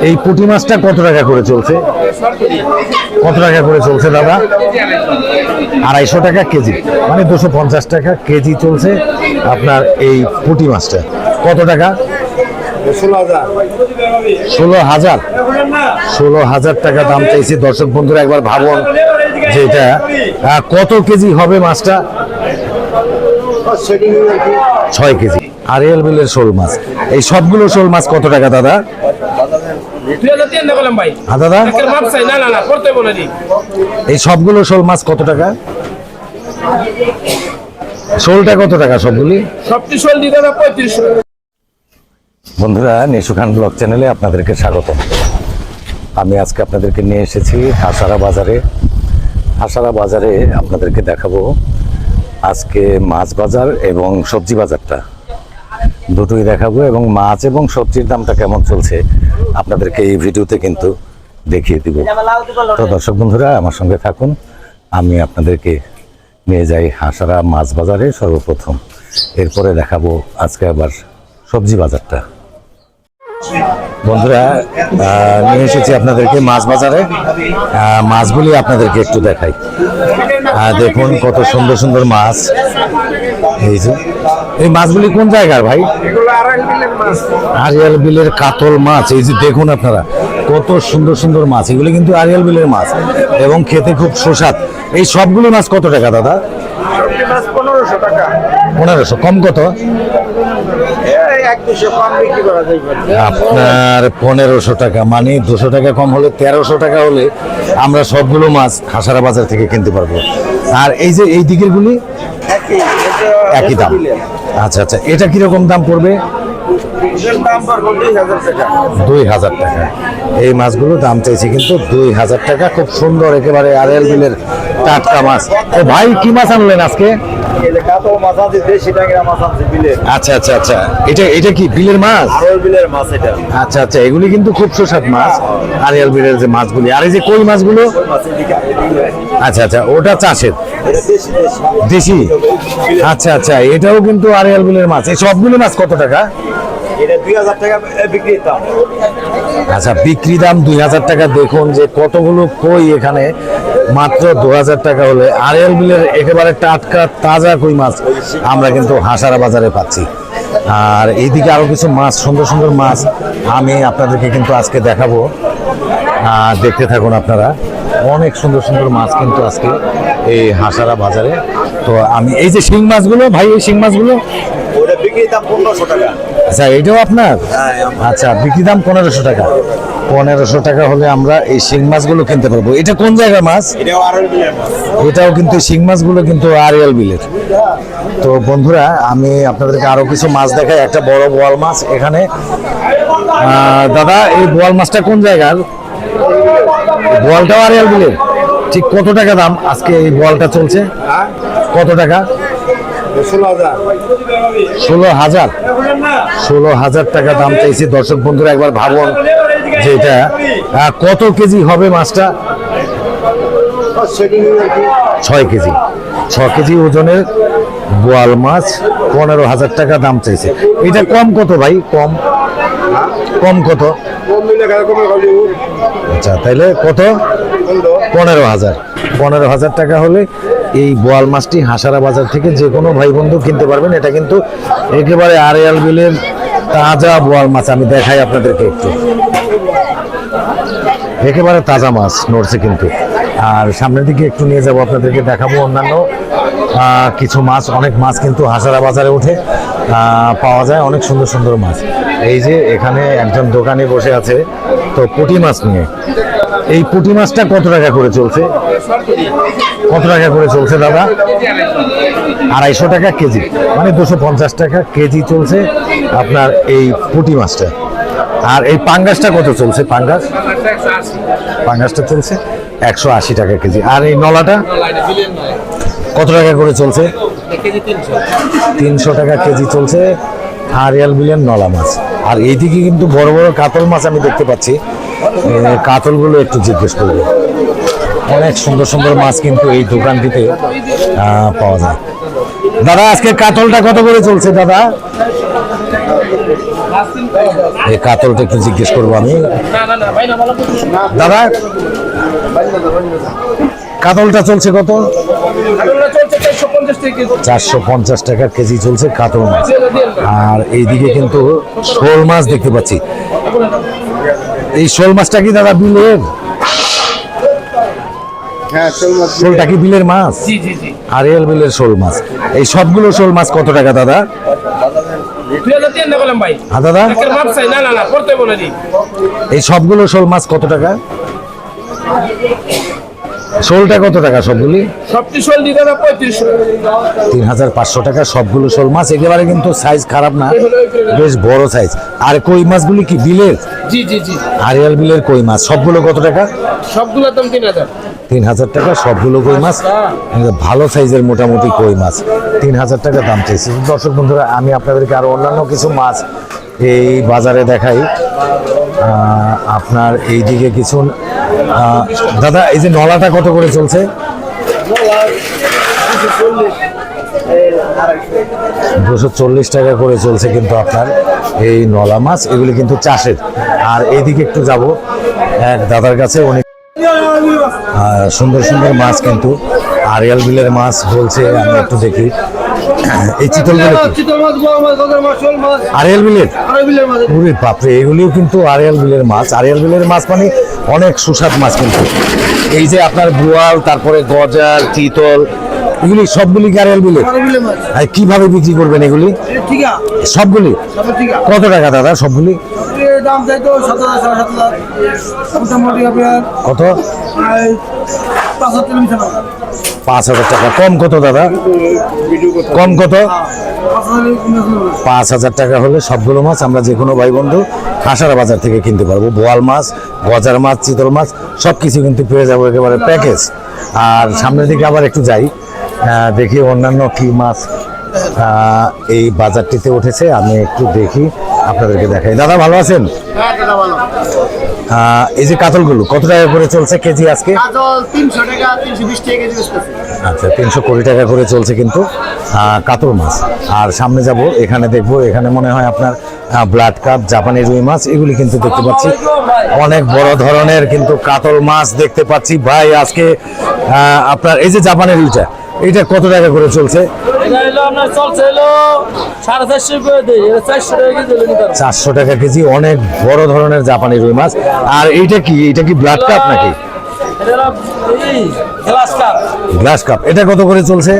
এই পুঁটি মাছটা কত টাকা করে চলছে? কত টাকা করে চলছে দাদা? 250 টাকা কেজি, মানে 250 টাকা কেজি চলছে আপনার এই পুঁটি মাছটা। কত টাকা? 16,000। 16,000 টাকা দাম চাইছে। দর্শক বন্ধুরা একবার ভাবুন যে এটা কত কেজি হবে মাছটা? 6 কেজি। আরিয়াল বিলের শোল মাছ, এই সবগুলো শোল মাছ কত টাকা দাদা? দাদা এই সবগুলো শোল মাছ কত টাকা? শোলটা কত টাকা সবগুলি? বন্ধুরা, নিশু খান ব্লগ চ্যানেলে আপনাদেরকে স্বাগত। আমি আজকে আপনাদেরকে নিয়ে এসেছি হাসারা বাজারে। হাসারা বাজারে আপনাদেরকে দেখাবো আজকে মাছ বাজার এবং সবজি বাজারটা, দুটোই দেখাবো এবং মাছ এবং সবজির দামটা কেমন চলছে আপনাদেরকে এই ভিডিওতে কিন্তু দেখিয়ে দিব। তো দর্শক বন্ধুরা আমার সঙ্গে থাকুন, আমি আপনাদেরকে নিয়ে যাই হাসারা মাছ বাজারে সর্বপ্রথম, এরপরে দেখাবো আজকে আবার সবজি বাজারটা। বন্ধুরা, নিয়ে এসেছি আপনাদেরকে মাছ বাজারে। মাছগুলি আপনাদেরকে একটু দেখাই। দেখুন কত সুন্দর সুন্দর মাছ। এই যে এই মাছগুলি কোন জায়গার ভাই? আরিয়াল বিলের কাতল মাছ। এই যে দেখুন আপনারা কত সুন্দর সুন্দর মাছ, এগুলি কিন্তু আরিয়াল বিলের মাছ এবং খেতে খুব সুস্বাদ। এই সবগুলো মাছ কত টাকা দাদা? 1500 টাকা। 1500 কম কত? আপনার 1500 টাকা, মানে 200 টাকা কম হলে 1300 টাকা হলে আমরা সবগুলো মাছ হাসারা বাজার থেকে কিনতে পারবো। আর এই যে এই দিকের গুলি একই দাম। আচ্ছা আচ্ছা, এটা কিরকম দাম পড়বে? 2000 টাকা। এই মাছগুলো দাম চাইছে কিন্তু 2000 টাকা। খুব সুন্দর একেবারে আরিয়াল বিলের টাটকা মাছ। তো ভাই কি মাছ আনলেন আজকে? আচ্ছা আচ্ছা আচ্ছা, এটা কি বিলের মাছ? আচ্ছা আচ্ছা, এগুলি কিন্তু খুব সুস্বাদ মাছ আরিয়াল বিলের যে মাছগুলি। আর এই যে কই মাছগুলো? আচ্ছা আচ্ছা, ওটা চাষের দেশি। আচ্ছা আচ্ছা, এটাও কিন্তু আরিয়াল বিলের মাছ। এই সবগুলো মাছ কত টাকা? আচ্ছা, বিক্রি দাম 2000 টাকা। দেখুন যে কতগুলো কই এখানে, মাত্র 2000 টাকা হলে আরিয়াল বিলের একেবারে টাটকা তাজা কই মাছ আমরা কিন্তু হাসারা বাজারে পাচ্ছি। আর এইদিকে আরো কিছু মাছ, সুন্দর সুন্দর মাছ আমি আপনাদেরকে কিন্তু আজকে দেখাবো। দেখতে থাকুন আপনারা, অনেক সুন্দর সুন্দর মাছ কিন্তু আজকে এই হাসারা বাজারে। তো আমি এই যে শিং মাছগুলো ভাই, এই শিং মাছগুলো আচ্ছা এটাও আপনার? আচ্ছা, বিক্রি দাম 1500 টাকা। 1500 টাকা হলে আমরা এই শিং মাছগুলো কিনতে পারবো। এটা কোন জায়গার মাছ? এটাও কিন্তু শিং মাছগুলো কিন্তু আরিয়াল বিলের। তো বন্ধুরা, আমি আপনাদেরকে আরো কিছু মাছ দেখাই। একটা বড় বোয়াল মাছ এখানে। দাদা এই বোয়াল মাছটা কোন জায়গার? বোয়ালটাও আরিয়াল বিলের। ঠিক কত টাকা দাম আজকে এই বোয়ালটা চলছে? কত টাকা? 16,000। 16,000 টাকা দাম চাইছে। দর্শক বন্ধুরা একবার ভাবুন যে এটা কত কেজি হবে মাছটা? 6 কেজি। 6 কেজি ওজনের বোয়াল মাছ 15,000 টাকা দাম চাইছে। এটা কম কত ভাই? কম কম কত? আচ্ছা, তাইলে কত? 15,000। 15,000 টাকা হলে এই বোয়াল মাছটি হাসারা বাজার থেকে যে কোনো ভাই বন্ধু কিনতে পারবেন। এটা কিন্তু একেবারে আরিয়াল বিলের তাজা বোয়াল মাছ। আমি দেখাই আপনাদেরকে একটু, একেবারে তাজা মাছ নড়ছে কিন্তু। আর সামনের দিকে একটু নিয়ে যাব, আপনাদেরকে দেখাবো অন্যান্য কিছু মাছ। অনেক মাছ কিন্তু হাসারা বাজারে উঠে পাওয়া যায়, অনেক সুন্দর সুন্দর মাছ। এই যে এখানে একজন দোকানে বসে আছে তো পুঁটি মাছ নিয়ে। এই পুঁটি মাছটা কত টাকা করে চলছে? কত টাকা করে চলছে দাদা? 250 টাকা কেজি, মানে 250 টাকা কেজি চলছে আপনার এই পুঁটি মাছটা। আর এই পাঙ্গাসটা কত চলছে? পাঙ্গাসটা চলছে 180 টাকা কেজি। আর এই নলাটা কত টাকা করে চলছে? 300 টাকা কেজি চলছে আরিয়াল বিলের নলা মাছ। আর এইদিকে কিন্তু বড় বড় কাতল মাছ আমি দেখতে পাচ্ছি। কাতলগুলো একটু জিজ্ঞেস করবো। অনেক সুন্দর সুন্দর মাছ কিন্তু এই দোকানটিতে পাওয়া যায়। দাদা আজকে কাতলটা কত করে চলছে দাদা? এই কাতলটা একটু জিজ্ঞেস করবো আমি। দাদা, কাতলটা চলছে কত? 450 টাকা কেজি চলছে কাতল মাছ। আর এইদিকে কিন্তু শোল মাছ দেখতে পাচ্ছি। এই শোল মাছটা কি দাদা বিলের? শোলটা কি বিলের মাছ? আরিয়াল বিলের শোল মাছ। এই সবগুলো শোল মাছ কত টাকা দাদা? দাদা, এই সবগুলো শোল মাছ কত টাকা? শোলটা কত টাকা সবগুলি? 3500 টাকা সবগুলো শোল মাছ। একেবারে কিন্তু সাইজ খারাপ না, বেশ বড় সাইজ। আর কই মাছগুলি কি বিলের? জি জি জি, আরিয়াল বিলের কই মাছ। সবগুলো কত টাকা? সবগুলোর দাম 3000। 3000 টাকা সবগুলো কই মাছ। ভালো সাইজের মোটামুটি কই মাছ 3000 টাকা দাম চাইছে। দর্শক বন্ধুরা, আমি আপনাদেরকে আরো অন্যান্য কিছু মাছ এই বাজারে দেখাই। আপনার এইদিকে কিছু দাদা, এই যে নলাটা কত করে চলছে? 240 টাকা করে চলছে কিন্তু আপনার এই নলা মাছ। এগুলি কিন্তু চাষের। আর এইদিকে একটু যাব এক দাদার কাছে, উনি সুন্দর সুন্দর মাছ কিন্তু আরিয়াল বিলের মাছ বলছে। আমি একটু দেখি এই চিতলগুলো আরিয়াল বিলের। ওরে বাপরে, এগুলিও কিন্তু আরিয়াল বিলের মাছ। আরিয়াল বিলের মাছ মানে অনেক সুস্বাদ মাছ কিন্তু। এই যে আপনার বোয়াল, তারপরে গজার, চিতল, এগুলি সবগুলি কি আরিয়াল বিলের? কিভাবে বিক্রি করবেন এগুলি সবগুলি? কত টাকা দাদা সবগুলি? কত? 5000 টাকা। কম কত দাদা? কম কত? 5000 টাকা হলে সবগুলো মাছ আমরা যে কোনো ভাই বন্ধু হাসারা বাজার থেকে কিনতে পারবো। বোয়াল মাছ, গজার মাছ, চিতল মাছ সবকিছু কিন্তু পেয়ে যাবো একেবারে প্যাকেজ। আর সামনের দিকে আবার একটু যাই, দেখি অন্যান্য কি মাছ এই বাজারটিতে উঠেছে। আমি একটু দেখি, আপনাদেরকে দেখাই। দাদা ভালো আছেন? এই যে কাতলগুলো কত টাকা করে চলছে কেজি আজকে? 300 টাকা, 320 টাকা কেজি বেচতেছে। আচ্ছা, 320 টাকা করে চলছে কিন্তু কাতল মাছ। আর সামনে যাব, এখানে দেখবো, এখানে মনে হয় আপনার ব্লাড কাপ, জাপানি রুই মাছ, এগুলি কিন্তু দেখতে পাচ্ছি। অনেক বড় ধরনের কিন্তু কাতল মাছ দেখতে পাচ্ছি ভাই আজকে। আপনার এই যে জাপানি রুইটা, এটা কত টাকা করে চলছে? 400 টাকা কেজি। অনেক বড় ধরনের জাপানি রুই মাছ। আর এইটা কি? এটা কি ব্লাড কাপ নাকি? Glass cup. এটা কত করে চলছে?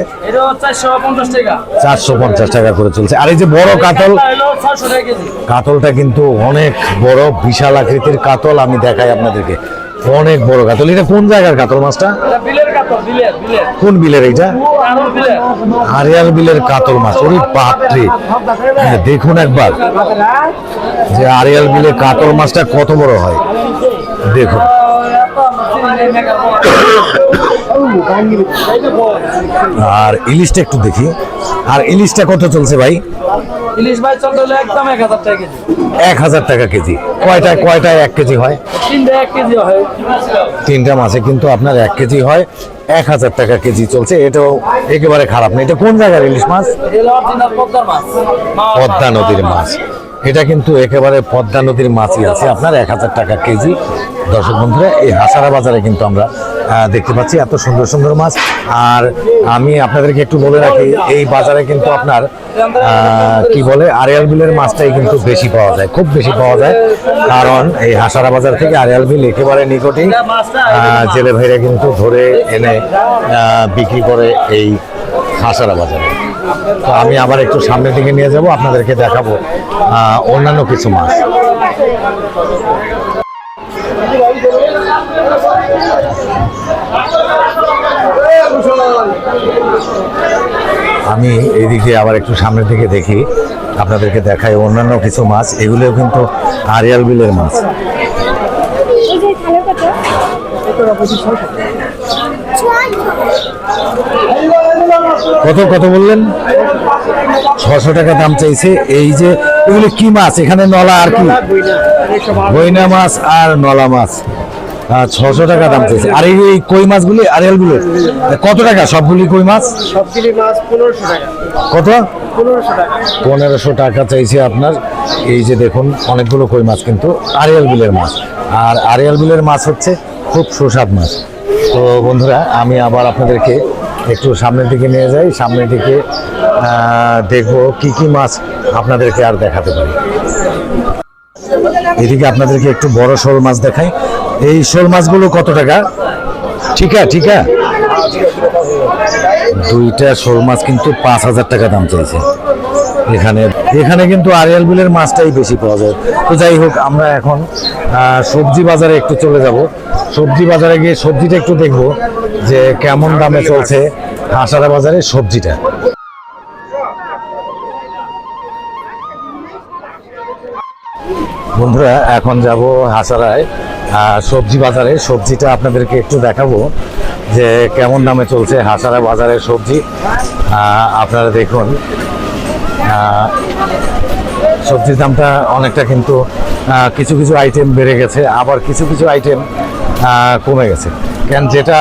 450 টাকা করে চলছে। আর এই যে বড় কাতল, কাতলটা কিন্তু অনেক বড়, বিশাল আকৃতির কাতল। আমি দেখাই আপনাদেরকে, অনেক বড় কাতল। এটা কোন জায়গার কাতল মাছটা? কোন বিলের? এইটা আরিয়াল বিলের কাতল মাছ। ওরে বাপরে, দেখুন একবার যে আরিয়াল বিলের কাতল মাছটা কত বড় হয়, দেখুন। আর ইলিশটা একটু দেখি। আর ইলিশটা কত চলছে ভাই? ইলিশ ভাই চলতে হলে একদম 1000 টাকা কেজি। 1000 টাকা কেজি। কয়টায় কয়টায় 1 কেজি হয়? 1 কেজি হয়। 3টা মাছে কিন্তু আপনার 1 কেজি হয়। 1000 টাকা কেজি চলছে। এটাও একেবারে খারাপ না। এটা কোন জায়গার ইলিশ মাছ? পদ্মা নদীর মাছ। এটা কিন্তু একেবারে পদ্মা নদীর মাছই আছে আপনার 1000 টাকা কেজি। দর্শক বন্ধুরা, এই হাসারা বাজারে কিন্তু আমরা দেখতে পাচ্ছি এত সুন্দর সুন্দর মাছ। আর আমি আপনাদেরকে একটু বলে রাখি, এই বাজারে কিন্তু আপনার কি বলে আরিয়াল বিলের মাছটাই কিন্তু বেশি পাওয়া যায়, খুব বেশি পাওয়া যায়। কারণ এই হাসারা বাজার থেকে আরিয়াল বিল একেবারে নিকটেই। জেলে ভাইরা কিন্তু ধরে এনে বিক্রি করে এই হাসারা বাজারে। তো আমি আবার একটু সামনের দিকে নিয়ে যাব, আপনাদেরকে দেখাবো অন্যান্য কিছু মাছ। আমি এইদিকে আবার একটু সামনের দিকে দেখি, আপনাদেরকে দেখাই অন্যান্য কিছু মাছ। এগুলোও কিন্তু আরিয়াল বিলের মাছ। কত কত বললেন? 600 টাকা দাম চাইছে। এই যে এগুলো কি মাছ? এখানে নলা আর কি? বইনা মাছ আর নলা মাছ। 600 টাকা দাম চাইছে। আর এই কই মাছগুলি আরিয়াল বিলের কত টাকা সবগুলি কই মাছ? সবগুলি মাছ 1500 টাকা। কত? 1500 টাকা। 1500 টাকা চাইছে আপনার এই যে দেখুন অনেকগুলো কই মাছ কিন্তু আড়িয়াল বিলের মাছ, আর আড়িয়াল বিলের মাছ হচ্ছে খুব সুস্বাদ মাছ। তো বন্ধুরা আমি আবার আপনাদেরকে একটু সামনের দিকে নিয়ে যাই, সামনের দিকে দেখবো কি কি মাছ আপনাদেরকে আর দেখাতে পারি। এদিকে আপনাদেরকে একটু বড় শোল মাছ দেখাই। এই শোল মাছগুলো কত টাকা? ঠিকা দুইটা শোল মাছ কিন্তু 5,000 টাকা দাম চাইছে। এখানে কিন্তু আড়িয়াল বিলের মাছটাই বেশি পাওয়া যায়। তো যাই হোক, আমরা এখন সবজি বাজারে একটু চলে যাব। সবজি বাজারে গিয়ে সবজিটা একটু দেখব যে কেমন দামে চলছে হাসারা বাজারে সবজিটা। বন্ধুরা এখন যাব হাসারায় সবজি বাজারে, সবজিটা আপনাদেরকে একটু দেখাবো যে কেমন দামে চলছে হাসারা বাজারের সবজি। আপনারা দেখুন সবজির দামটা অনেকটা কিন্তু কিছু কিছু আইটেম বেড়ে গেছে, আবার কিছু কিছু আইটেম কমে গেছে। কেন যেটা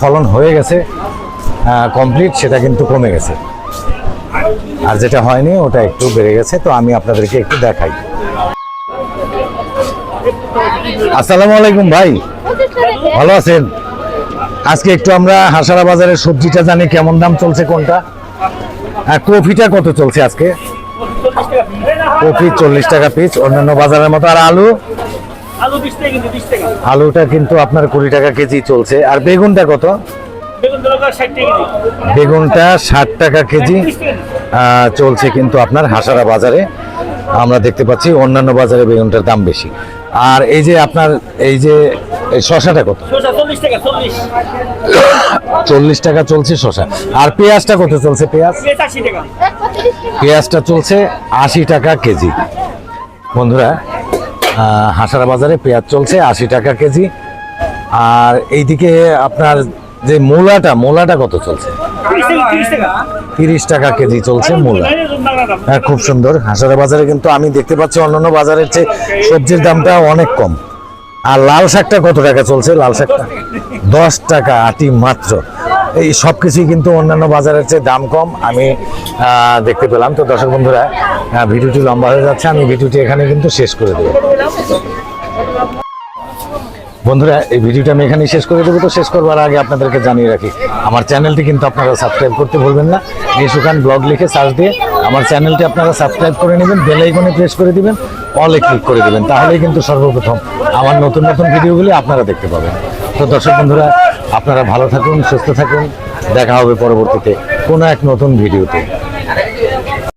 ফলন হয়ে গেছে কমপ্লিট সেটা কিন্তু কমে গেছে, আর যেটা হয়নি ওটা একটু বেড়ে গেছে। তো আমি আপনাদেরকে একটু দেখাই। আসসালামু আলাইকুম ভাই, ভালো আছেন? আজকে একটু আমরা হাসারা বাজারের সবজিটা জানি কেমন দাম চলছে কোনটা। আর কপিটা কত চলছে আজকে? কপি 40 টাকা পিস, অন্যান্য বাজারের মতো। আর আলু? আলুটা কিন্তু আপনার 20 টাকা কেজি চলছে। আর বেগুনটা কত? বেগুনটা 60 টাকা কেজি চলছে কিন্তু আপনার হাসারা বাজারে। আমরা দেখতে পাচ্ছি অন্যান্য বাজারে বেগুনটার দাম বেশি। আর এই যে আপনার এই যে শসাটা কত? 40 টাকা চলছে শসা। আর পেঁয়াজটা কত চলছে? পেঁয়াজটা চলছে 80 টাকা কেজি। বন্ধুরা হাসারা বাজারে পেঁয়াজ চলছে 80 টাকা কেজি। আর এইদিকে আপনার যে মূলাটা কত চলছে? 30 টাকা কেজি চলছে মূলা। হ্যাঁ, খুব সুন্দর। হাসারা বাজারে কিন্তু আমি দেখতে পাচ্ছি অন্যান্য বাজারের চেয়ে সবজির দামটা অনেক কম। আর লাল শাকটা কত টাকা চলছে? লাল শাকটা 10 টাকা আটি মাত্র। এই সব কিছুই কিন্তু অন্যান্য বাজারের চেয়ে দাম কম আমি দেখতে পেলাম। তো দর্শক বন্ধুরা ভিডিওটি লম্বা হয়ে যাচ্ছে, আমি ভিডিওটি এখানে কিন্তু শেষ করে দেবো। বন্ধুরা এই ভিডিওটা আমি এখানেই শেষ করে দেবো। তো শেষ করবার আগে আপনাদেরকে জানিয়ে রাখি, আমার চ্যানেলটি কিন্তু আপনারা সাবস্ক্রাইব করতে ভুলবেন না। নিশুখান ব্লগ লিখে সার্চ দিয়ে আমার চ্যানেলটি আপনারা সাবস্ক্রাইব করে নেবেন, বেল আইকনে প্রেস করে দিবেন, অলে ক্লিক করে দিবেন, তাহলেই কিন্তু সর্বপ্রথম আমার নতুন নতুন ভিডিওগুলি আপনারা দেখতে পাবেন। তো দর্শক বন্ধুরা আপনারা ভালো থাকুন, সুস্থ থাকুন, দেখা হবে পরবর্তীতে কোনো এক নতুন ভিডিওতে।